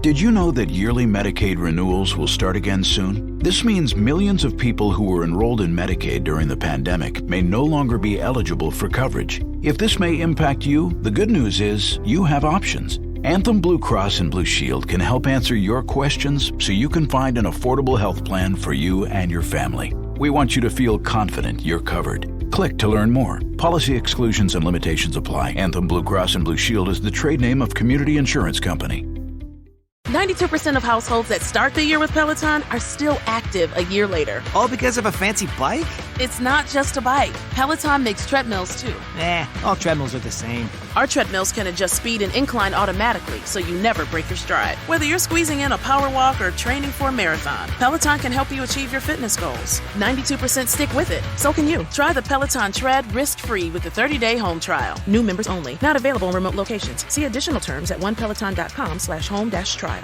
Did you know that yearly Medicaid renewals will start again soon? This means millions of people who were enrolled in Medicaid during the pandemic may no longer be eligible for coverage. If this may impact you, the good news is you have options. Anthem Blue Cross and Blue Shield can help answer your questions so you can find an affordable health plan for you and your family. We want you to feel confident you're covered. Click to learn more. Policy exclusions and limitations apply. Anthem Blue Cross and Blue Shield is the trade name of Community Insurance Company. 92% of households that start the year with Peloton are still active a year later. All because of a fancy bike? It's not just a bike. Peloton makes treadmills too. All treadmills are the same. Our treadmills can adjust speed and incline automatically so you never break your stride. Whether you're squeezing in a power walk or training for a marathon, Peloton can help you achieve your fitness goals. 92% stick with it. So can you. Try the Peloton Tread risk-free with the 30-day home trial. New members only. Not available in remote locations. See additional terms at onepeloton.com/home-trial.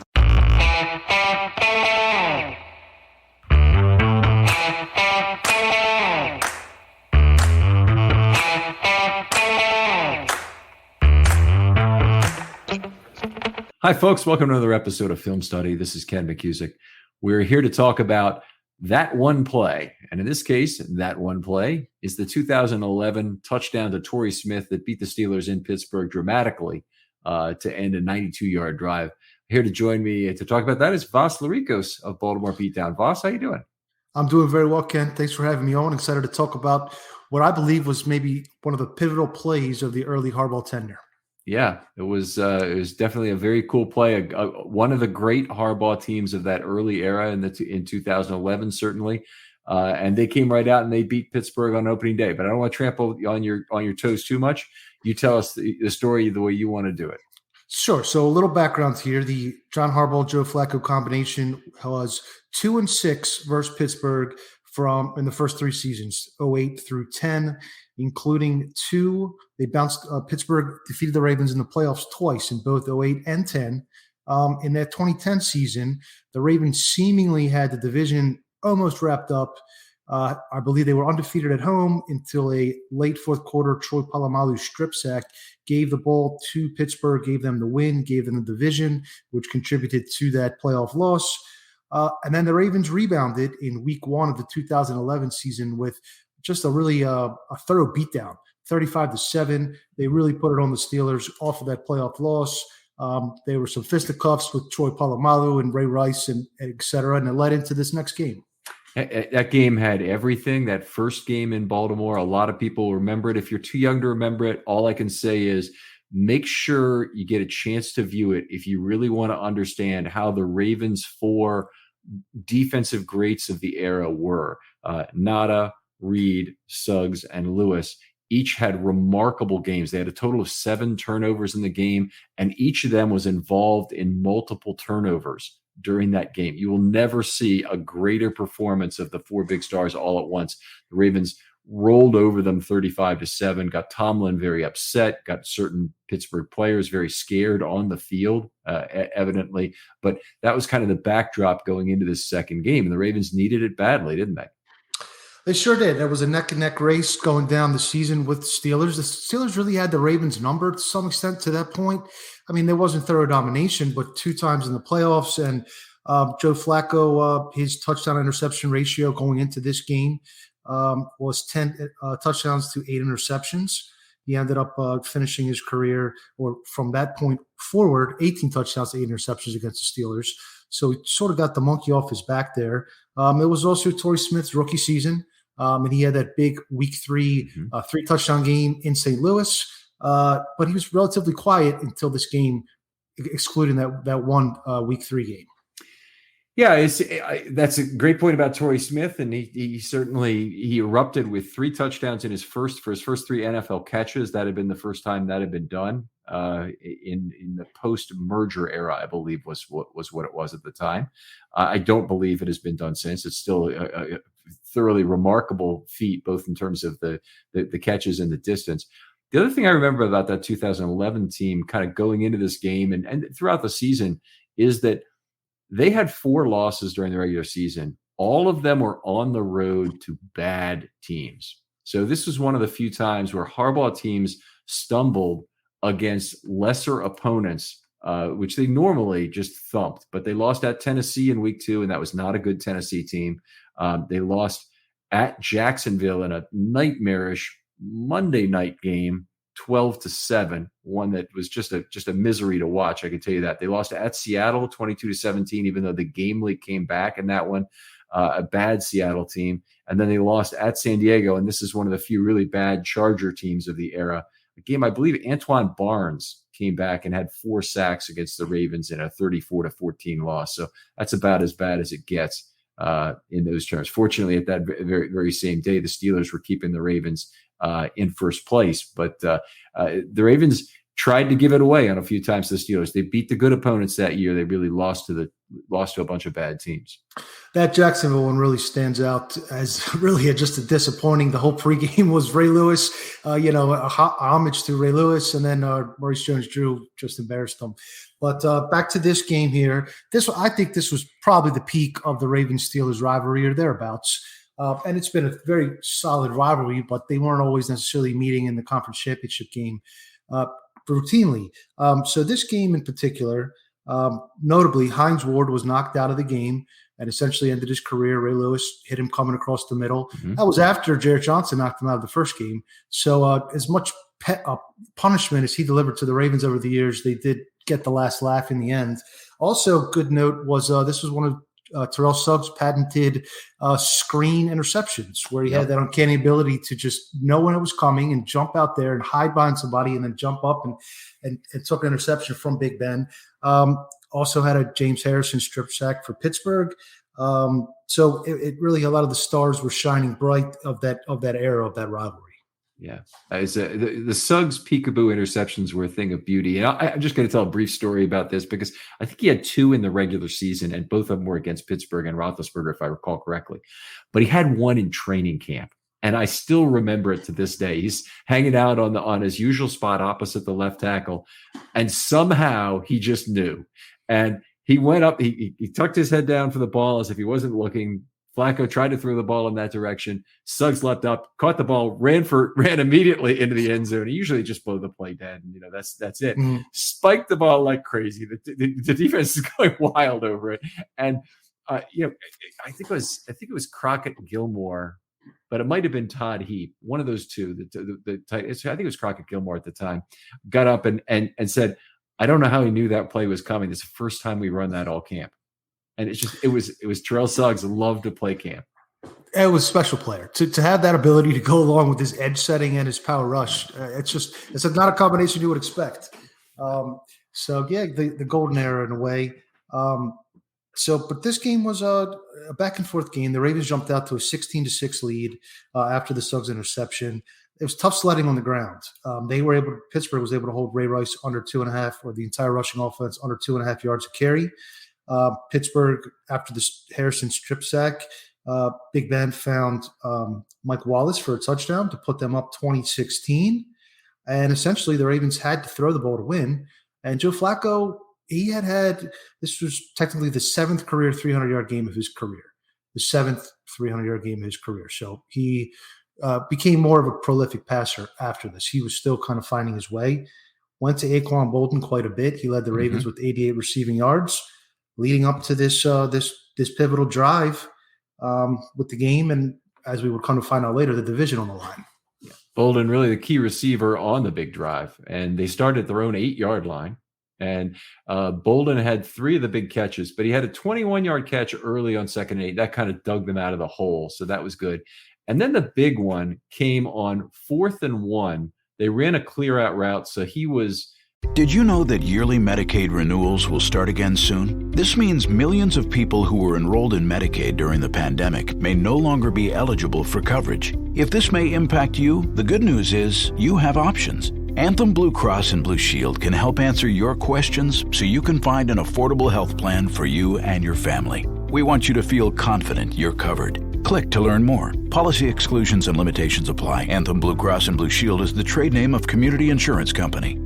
Hi, folks. Welcome to another episode of Film Study. This is Ken McKusick. We're here to talk about that one play. And in this case, that one play is the 2011 touchdown to Torrey Smith that beat the Steelers in Pittsburgh dramatically to end a 92-yard drive. Here to join me to talk about that is Voss Larikos of Baltimore Beatdown. Voss, how you doing? I'm doing very well, Ken. Thanks for having me on. Excited to talk about what I believe was maybe one of the pivotal plays of the early Harbaugh tenure. Yeah, it was definitely a very cool play. One of the great Harbaugh teams of that early era in 2011, certainly. And they came right out and they beat Pittsburgh on opening day. But I don't want to trample on your toes too much. You tell us the story the way you want to do it. Sure. So a little background here. The John Harbaugh, Joe Flacco combination was 2-6 versus Pittsburgh in the first three seasons, 08 through 10, including two. They bounced Pittsburgh defeated the Ravens in the playoffs twice in both 08 and 10. In that 2010 season, the Ravens seemingly had the division almost wrapped up. I believe they were undefeated at home until a late fourth quarter Troy Polamalu strip sack gave the ball to Pittsburgh, gave them the win, gave them the division, which contributed to that playoff loss. And then the Ravens rebounded in week one of the 2011 season with just a really a thorough beatdown, 35-7. They really put it on the Steelers off of that playoff loss. There were some fisticuffs with Troy Polamalu and Ray Rice and et cetera, and it led into this next game. That game had everything. That first game in Baltimore, a lot of people remember it. If you're too young to remember it, all I can say is make sure you get a chance to view it if you really want to understand how the Ravens' four defensive greats of the era were. Nada, Reed, Suggs, and Lewis each had remarkable games. They had a total of 7 turnovers in the game, and each of them was involved in multiple turnovers during that game. You will never see a greater performance of the four big stars all at once. The Ravens rolled over them 35-7, got Tomlin very upset, got certain Pittsburgh players very scared on the field, evidently. But that was kind of the backdrop going into this second game. And the Ravens needed it badly, didn't they? They sure did. There was a neck-and-neck race going down the season with the Steelers. The Steelers really had the Ravens numbered to some extent to that point. I mean, there wasn't thorough domination, but 2 times in the playoffs. And Joe Flacco, his touchdown-interception ratio going into this game was 10 touchdowns to 8 interceptions. He ended up finishing his career, or from that point forward, 18 touchdowns to 8 interceptions against the Steelers. So he sort of got the monkey off his back there. It was also Torrey Smith's rookie season. And he had that big week 3 3-touchdown game in St. Louis. But he was relatively quiet until this game, excluding that one week 3 game. Yeah, that's a great point about Torrey Smith, and he certainly erupted with 3 touchdowns in his first 3 NFL catches. That had been the first time that had been done in the post-merger era, I believe was what it was at the time. I don't believe it has been done since. It's still a thoroughly remarkable feat, both in terms of the catches and the distance. The other thing I remember about that 2011 team kind of going into this game and throughout the season is that they had 4 losses during the regular season. All of them were on the road to bad teams. So this was one of the few times where Harbaugh teams stumbled against lesser opponents which they normally just thumped. But they lost at Tennessee in week 2, and that was not a good Tennessee team. They lost at Jacksonville in a nightmarish Monday night game, 12-7, one that was just a misery to watch. I can tell you that. They lost at Seattle 22-17, even though the game leak came back in that one, a bad Seattle team. And then they lost at San Diego, and this is one of the few really bad Charger teams of the era. A game, I believe Antoine Barnes came back and had 4 sacks against the Ravens in a 34-14 loss. So that's about as bad as it gets in those terms. Fortunately, at that very, very same day, the Steelers were keeping the Ravens in first place. But the Ravens tried to give it away on a few times to the Steelers. They beat the good opponents that year. They really lost to a bunch of bad teams. That Jacksonville one really stands out as really just a disappointing. The whole pregame was Ray Lewis, a homage to Ray Lewis, and then Maurice Jones-Drew just embarrassed them. But back to this game here. I think this was probably the peak of the Ravens-Steelers rivalry or thereabouts. And it's been a very solid rivalry, but they weren't always necessarily meeting in the conference championship game routinely. So this game in particular, notably, Hines Ward was knocked out of the game and essentially ended his career. Ray Lewis hit him coming across the middle. Mm-hmm. That was after Jarrett Johnson knocked him out of the first game. So as much punishment as he delivered to the Ravens over the years, they did get the last laugh in the end. Also, good note was this was one of Terrell Suggs' patented screen interceptions, where he had that uncanny ability to just know when it was coming and jump out there and hide behind somebody and then jump up and took an interception from Big Ben. Also had a James Harrison strip sack for Pittsburgh. So it really, a lot of the stars were shining bright of that era of that rivalry. Yeah, the Suggs peekaboo interceptions were a thing of beauty. And I'm just going to tell a brief story about this because I think he had 2 in the regular season, and both of them were against Pittsburgh and Roethlisberger, if I recall correctly. But he had one in training camp, and I still remember it to this day. He's hanging out on his usual spot opposite the left tackle, and somehow he just knew. And he went up, he tucked his head down for the ball as if he wasn't looking. Flacco tried to throw the ball in that direction. Suggs leapt up, caught the ball, ran immediately into the end zone. He usually just blow the play dead, and that's it. Mm-hmm. Spiked the ball like crazy. The defense is going wild over it, and I think it was Crockett Gilmore, but it might have been Todd Heap, one of those two. The tight. I think it was Crockett Gilmore at the time. Got up and said, "I don't know how he knew that play was coming. This is the first time we run that all camp." And it was Terrell Suggs loved to play camp. It was a special player to have that ability to go along with his edge setting and his power rush. It's not a combination you would expect. The golden era in a way. But this game was a back and forth game. The Ravens jumped out to a 16-6 lead after the Suggs interception. It was tough sledding on the ground. Pittsburgh was able to hold Ray Rice under 2.5, or the entire rushing offense under 2.5 yards a carry. Pittsburgh, after the Harrison strip sack, Big Ben found Mike Wallace for a touchdown to put them up 20-16. And essentially the Ravens had to throw the ball to win. And Joe Flacco, he had this was technically the 7th career 300-yard game of his career, the 7th 300-yard game of his career. So he became more of a prolific passer after this. He was still kind of finding his way. Went to Aquan Bolden quite a bit. He led the Ravens with 88 receiving yards, leading up to this pivotal drive with the game, and as we would kind of find out later, the division on the line. Yeah. Bolden really the key receiver on the big drive, and they started at their own 8-yard line. And Bolden had 3 of the big catches, but he had a 21-yard catch early on 2nd and 8. That kind of dug them out of the hole, so that was good. And then the big one came on 4th and 1. They ran a clear-out route, so he was – Did you know that yearly Medicaid renewals will start again soon? This means millions of people who were enrolled in Medicaid during the pandemic may no longer be eligible for coverage. If this may impact you, the good news is you have options. Anthem Blue Cross and Blue Shield can help answer your questions so you can find an affordable health plan for you and your family. We want you to feel confident you're covered. Click to learn more. Policy exclusions and limitations apply. Anthem Blue Cross and Blue Shield is the trade name of Community Insurance Company.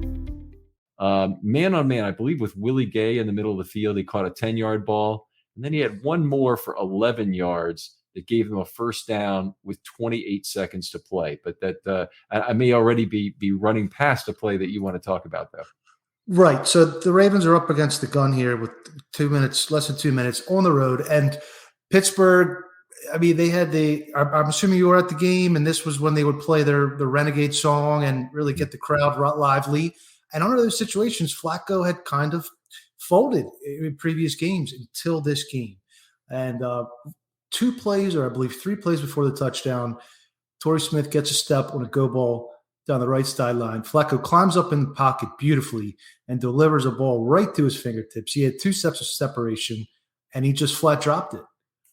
Man on man, I believe with Willie Gay in the middle of the field, he caught a 10-yard ball. And then he had one more for 11 yards that gave him a first down with 28 seconds to play. But that I may already be running past a play that you want to talk about, though. Right. So the Ravens are up against the gun here with 2 minutes, less than 2 minutes on the road. And Pittsburgh, I mean, they had I'm assuming you were at the game, and this was when they would play the Renegade song and really get the crowd lively. And under those situations, Flacco had kind of folded in previous games until this game. And 2 plays, or I believe 3 plays before the touchdown, Torrey Smith gets a step on a go ball down the right sideline. Flacco climbs up in the pocket beautifully and delivers a ball right to his fingertips. He had 2 steps of separation, and he just flat dropped it.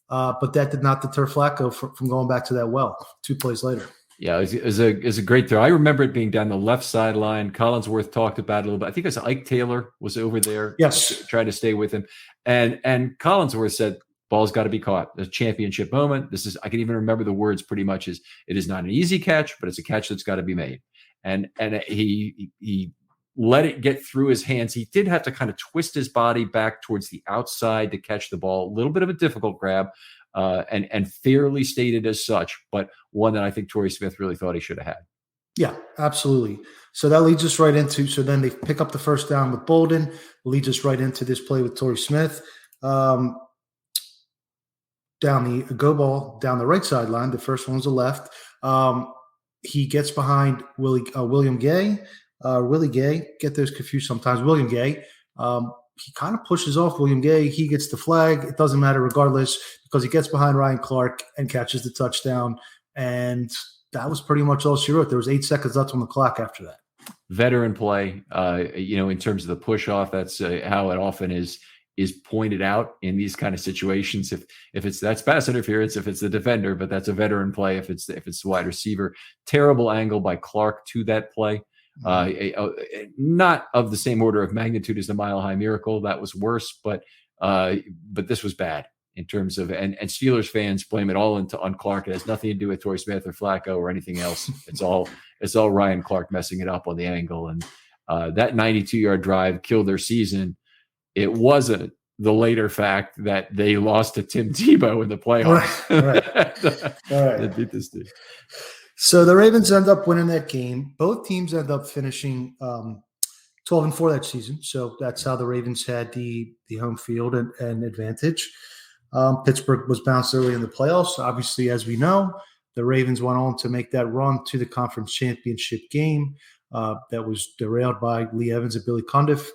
But that did not deter Flacco from going back to that well 2 plays later. Yeah, it was a great throw. I remember it being down the left sideline. Collinsworth talked about it a little bit. I think it was Ike Taylor was over there. Yes. Trying to stay with him. And Collinsworth said, ball's got to be caught. The championship moment. I can even remember the words pretty much as it is not an easy catch, but it's a catch that's got to be made. And he let it get through his hands. He did have to kind of twist his body back towards the outside to catch the ball. A little bit of a difficult grab, and fairly stated as such, but one that I think Torrey Smith really thought he should have had. Yeah, absolutely. So that leads us right into, so then they pick up the first down with Bolden, leads us right into this play with Torrey Smith. Down the go ball down the right sideline. The first one was the left. He gets behind William Gay. Willie Gay, get those confused sometimes. William Gay. He kind of pushes off William Gay. He gets the flag. It doesn't matter regardless because he gets behind Ryan Clark and catches the touchdown. And that was pretty much all she wrote. There was 8 seconds left on the clock after that. Veteran play, in terms of the push off, that's how it often is pointed out in these kind of situations. If that's pass interference, if it's the defender, but that's a veteran play. If it's the wide receiver, terrible angle by Clark to that play. Not of the same order of magnitude as the Mile High Miracle. That was worse, but this was bad in terms of, and Steelers fans blame it all on Clark. It has nothing to do with Torrey Smith or Flacco or anything else. It's all Ryan Clark messing it up on the angle. And that 92-yard drive killed their season. It wasn't the later fact that they lost to Tim Tebow in the playoffs. Right. They beat this team. So the Ravens end up winning that game. Both teams end up finishing 12-4 that season. So that's how the Ravens had the home field and advantage. Pittsburgh was bounced early in the playoffs. Obviously, as we know, the Ravens went on to make that run to the conference championship game that was derailed by Lee Evans and Billy Cundiff.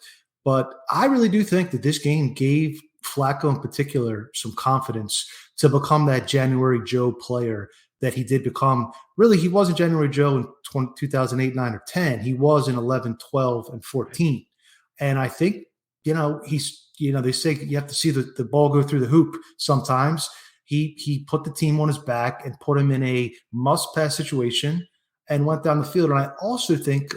But I really do think that this game gave Flacco in particular some confidence to become that January Joe player that he did become. Really, he wasn't January Joe in 2008, 9, or 10. He was in 11, 12, and 14. And I think, they say you have to see the ball go through the hoop sometimes. He put the team on his back and put him in a must-pass situation and went down the field. And I also think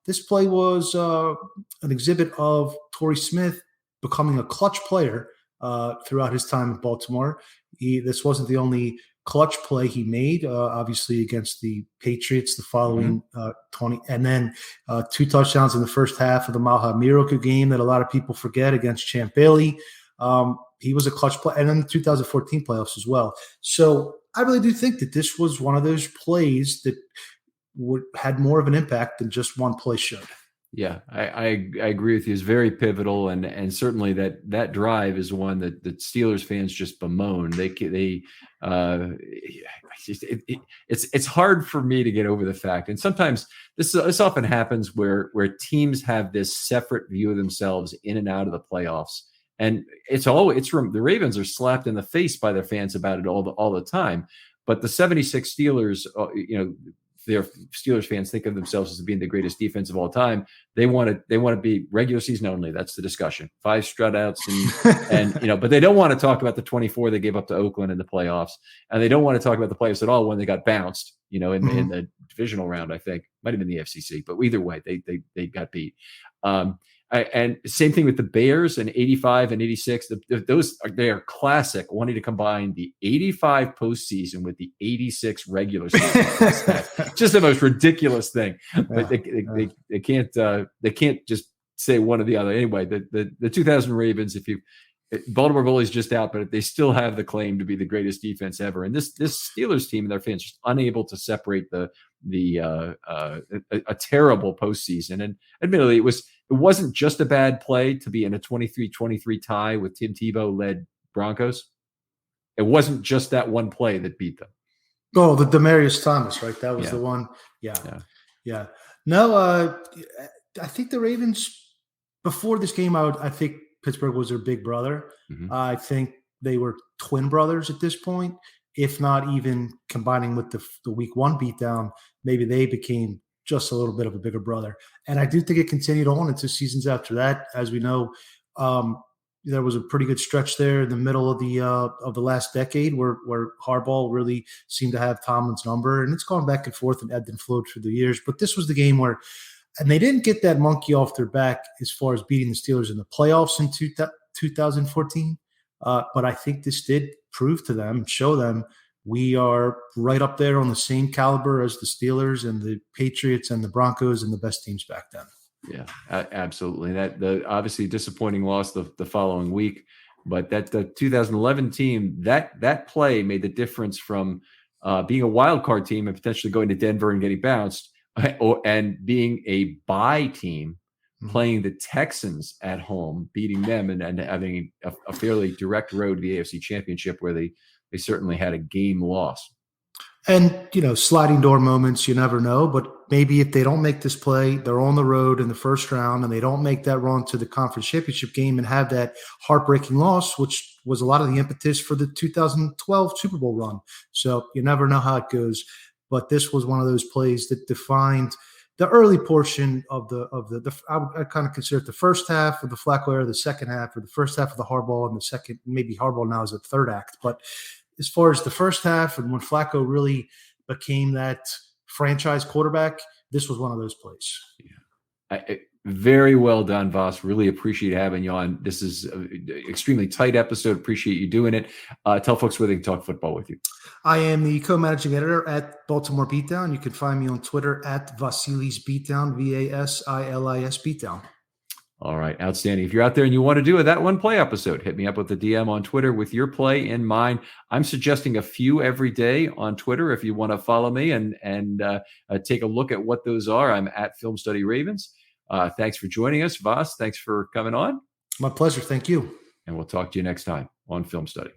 this play was an exhibit of Torrey Smith becoming a clutch player throughout his time in Baltimore. This wasn't the only clutch play he made, obviously against the Patriots the following 20, and then 2 touchdowns in the first half of the Mile High Miracle game that a lot of people forget against Champ Bailey. He was a clutch play, and then the 2014 playoffs as well. So I really do think that this was one of those plays that had more of an impact than just one play should. Yeah, I agree with you. It's very pivotal, and certainly that drive is one that the Steelers fans just bemoan. It's hard for me to get over the fact, and sometimes this often happens where teams have this separate view of themselves in and out of the playoffs, and the Ravens are slapped in the face by their fans about it all the time. But the 76 Steelers, their Steelers fans think of themselves as being the greatest defense of all time. They want to be regular season only. That's the discussion. 5 strutouts and but they don't want to talk about the 24 they gave up to Oakland in the playoffs, and they don't want to talk about the playoffs at all when they got bounced. In the divisional round, I think might have been the FCC, but either way, they got beat. And same thing with the Bears in 85 and 86. They are classic, wanting to combine the 85 postseason with the 86 regular season. Just the most ridiculous thing. But they can't just say one or the other. Anyway, the 2000 Ravens, Baltimore Bullies just out, but they still have the claim to be the greatest defense ever. And this Steelers team and their fans just unable to separate a terrible postseason. And admittedly, it wasn't just a bad play to be in a 23-23 tie with Tim Tebow-led Broncos. It wasn't just that one play that beat them. Oh, the Demaryius Thomas, right? That was the one. Yeah. No, I think the Ravens, before this game, I think Pittsburgh was their big brother. Mm-hmm. I think they were twin brothers at this point, if not even combining with the week one beatdown. Maybe they became just a little bit of a bigger brother. And I do think it continued on into seasons after that. As we know, there was a pretty good stretch there in the middle of the last decade where Harbaugh really seemed to have Tomlin's number, and it's gone back and forth and ebbed and flowed through the years. But this was the game where, and they didn't get that monkey off their back as far as beating the Steelers in the playoffs in 2014. But I think this did prove to them, show them, we are right up there on the same caliber as the Steelers and the Patriots and the Broncos and the best teams back then. Yeah, absolutely. The obviously disappointing loss the following week, but the 2011 team, that play made the difference from being a wild card team and potentially going to Denver and getting bounced, and being a bye team, playing the Texans at home, beating them, and having a fairly direct road to the AFC Championship where they certainly had a game loss. And, sliding door moments, you never know. But maybe if they don't make this play, they're on the road in the first round, and they don't make that run to the conference championship game and have that heartbreaking loss, which was a lot of the impetus for the 2012 Super Bowl run. So you never know how it goes. But this was one of those plays that defined the early portion of I kind of consider it the first half of the Flacco era, the second half, or the first half of the Harbaugh, and the second, maybe Harbaugh now is the third act. But as far as the first half and when Flacco really became that franchise quarterback, this was one of those plays. Yeah. Very well done, Voss. Really appreciate having you on. This is an extremely tight episode. Appreciate you doing it. Tell folks where they can talk football with you. I am the co-managing editor at Baltimore Beatdown. You can find me on Twitter at Vasilis Beatdown, Vasilis Beatdown. All right. Outstanding. If you're out there and you want to do that one play episode, hit me up with the DM on Twitter with your play in mind. I'm suggesting a few every day on Twitter if you want to follow me and take a look at what those are. I'm at Film Study Ravens. Thanks for joining us, Voss. Thanks for coming on. My pleasure. Thank you. And we'll talk to you next time on Film Study.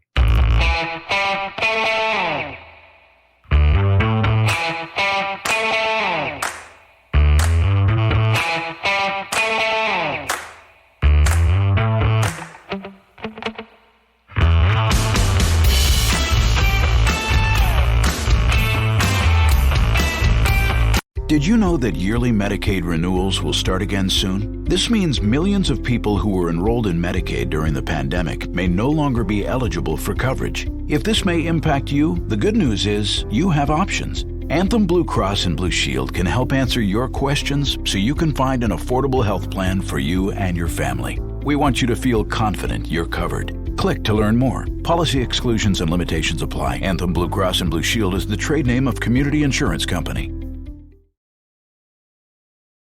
Did you know that yearly Medicaid renewals will start again soon? This means millions of people who were enrolled in Medicaid during the pandemic may no longer be eligible for coverage. If this may impact you, the good news is you have options. Anthem Blue Cross and Blue Shield can help answer your questions so you can find an affordable health plan for you and your family. We want you to feel confident you're covered. Click to learn more. Policy exclusions and limitations apply. Anthem Blue Cross and Blue Shield is the trade name of Community Insurance Company.